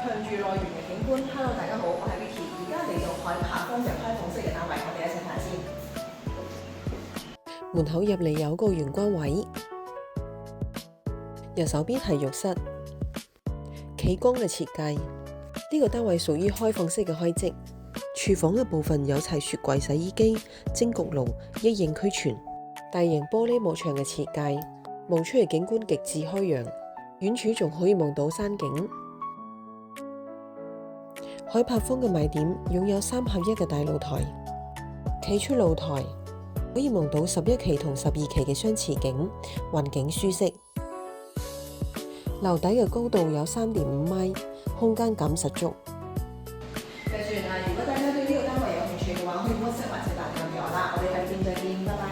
向住內園嘅景觀。Hello，大家好，我係 Vicky，而家嚟到海柏風嘅開放式嘅單位，我哋一齊睇先。門口入嚟有個玄關位，右手邊係浴室，企缸嘅設計。呢個單位屬於開放式嘅開則，廚房嘅部分有齊雪櫃、洗衣機、蒸焗爐，一應俱全。大型玻璃幕牆嘅設計，望出嚟景觀極致開揚，遠處仲可以望到山景。海柏風嘅賣點擁有3合1嘅大露台，企出露台可以望到11期同12期嘅相似景，環境舒適。樓底嘅高度有3.5米，空間感十足。如果大家對呢個單位有興趣嘅話，可以 WhatsApp 或者打電話俾我啦。我哋喺店再見，拜拜。